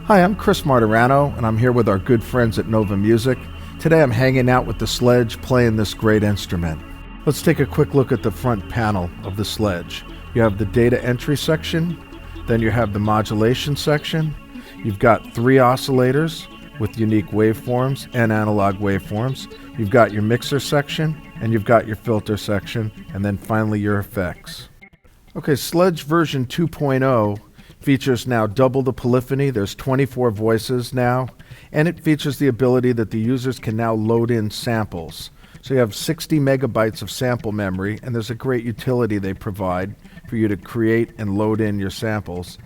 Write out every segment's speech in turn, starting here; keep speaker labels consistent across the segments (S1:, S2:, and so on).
S1: Hi, I'm Chris Martirano, and I'm here with our good friends at Nova Music. Today I'm hanging out with the Sledge, playing this great instrument. Let's take a quick look at the front panel of the Sledge. You have the data entry section, then you have the modulation section. You've got 3 oscillators with unique waveforms and analog waveforms. You've got your mixer section, and you've got your filter section, and then finally your effects. Okay, Sledge version 2.0 features now double the polyphony. There's 24 voices now, and it features the ability that the users can now load in samples. So you have 60 megabytes of sample memory, and there's a great utility they provide for you to create and load in your samples.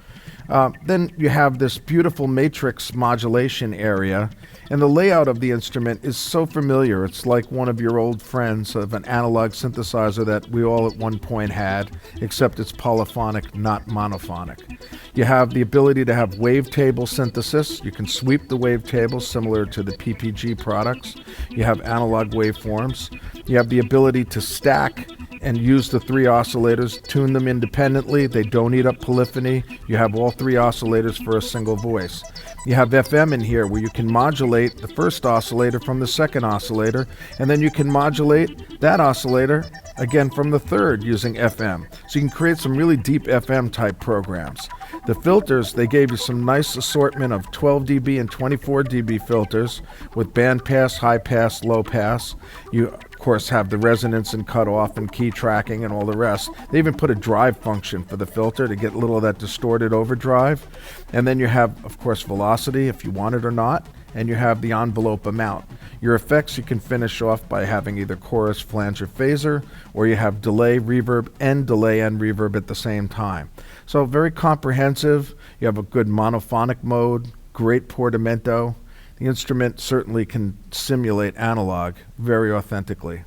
S1: Then you have this beautiful matrix modulation area, and the layout of the instrument is so familiar. It's like one of your old friends of an analog synthesizer that we all at one point had, except it's polyphonic, not monophonic. You have the ability to have wavetable synthesis. You can sweep the wavetables similar to the PPG products. You have analog waveforms. You have the ability to stack and use the 3 oscillators, tune them independently. They don't eat up polyphony. You have all 3 oscillators for a single voice. You have FM in here where you can modulate the first oscillator from the second oscillator, and then you can modulate that oscillator again from the third using FM. So you can create some really deep FM type programs. The filters, they gave you some nice assortment of 12 dB and 24 dB filters with band pass, high pass, low pass. You, of course, have the resonance and cutoff and key tracking and all the rest. They even put a drive function for the filter to get a little of that distorted overdrive. And then you have, of course, velocity if you want it or not, and you have the envelope amount. Your effects you can finish off by having either chorus, flange, or phaser, or you have delay, reverb, and reverb at the same time. So very comprehensive. You have a good monophonic mode, great portamento. The instrument certainly can simulate analog very authentically.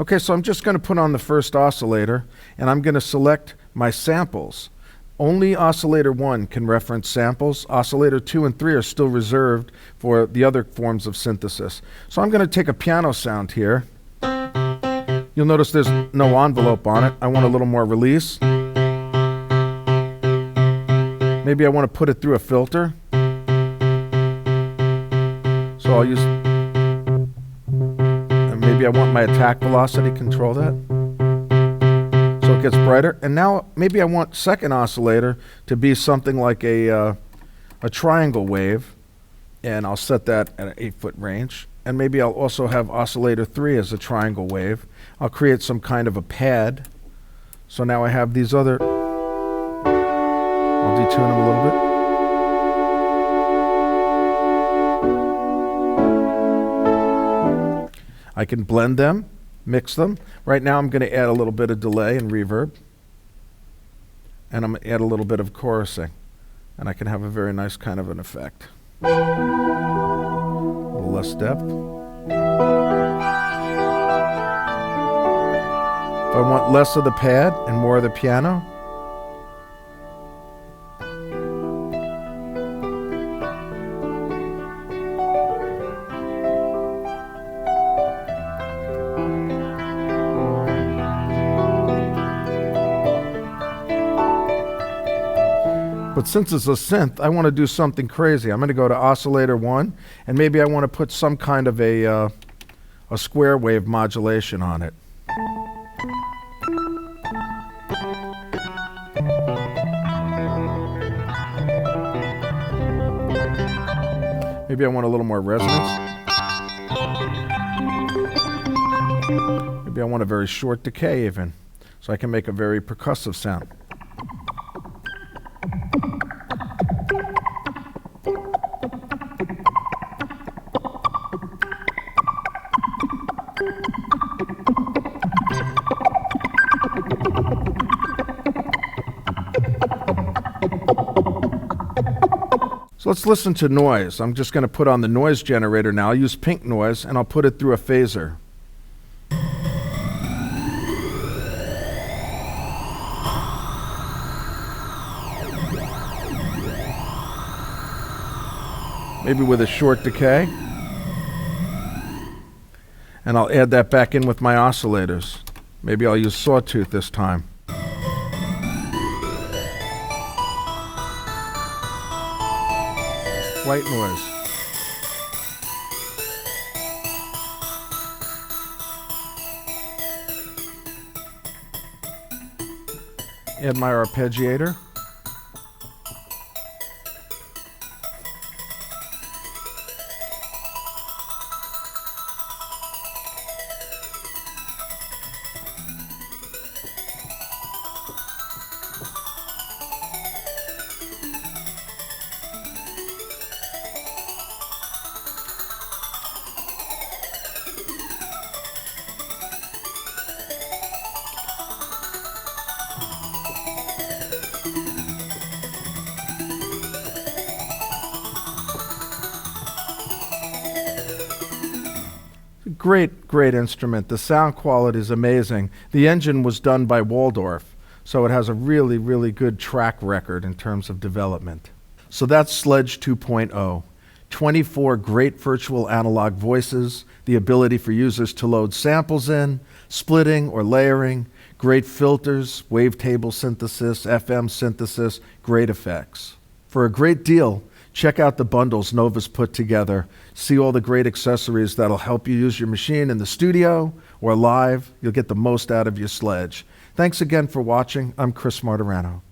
S1: Okay, so I'm just going to put on the first oscillator, and I'm going to select my samples. Only oscillator 1 can reference samples. Oscillator 2 and 3 are still reserved for the other forms of synthesis. So I'm going to take a piano sound here. You'll notice there's no envelope on it. I want a little more release. Maybe I want to put it through a filter. So I'll use, and maybe I want my attack velocity, control that. So it gets brighter. And now maybe I want second oscillator to be something like a triangle wave, and I'll set that at an 8-foot range. And maybe I'll also have oscillator 3 as a triangle wave. I'll create some kind of a pad. So now I have these other, I'll detune them a little bit. I can blend them, mix them. Right now I'm going to add a little bit of delay and reverb. And I'm going to add a little bit of chorusing. And I can have a very nice kind of an effect. A little less depth. If I want less of the pad and more of the piano, but since it's a synth, I want to do something crazy. I'm going to go to oscillator 1, and maybe I want to put some kind of a square wave modulation on it. Maybe I want a little more resonance. Maybe I want a very short decay even, so I can make a very percussive sound. So let's listen to noise. I'm just going to put on the noise generator now. I'll use pink noise, and I'll put it through a phaser. Maybe with a short decay. And I'll add that back in with my oscillators. Maybe I'll use sawtooth this time. white noise. Add my arpeggiator. Great instrument. The sound quality is amazing. The engine was done by Waldorf, so it has a really good track record in terms of development. So that's Sledge 2.0. 24 great virtual analog voices, the ability for users to load samples in, splitting or layering, great filters, wavetable synthesis, FM synthesis, great effects. For a great deal, check out the bundles Nova's put together. See all the great accessories that'll help you use your machine in the studio or live. You'll get the most out of your Sledge. Thanks again for watching. I'm Chris Martirano.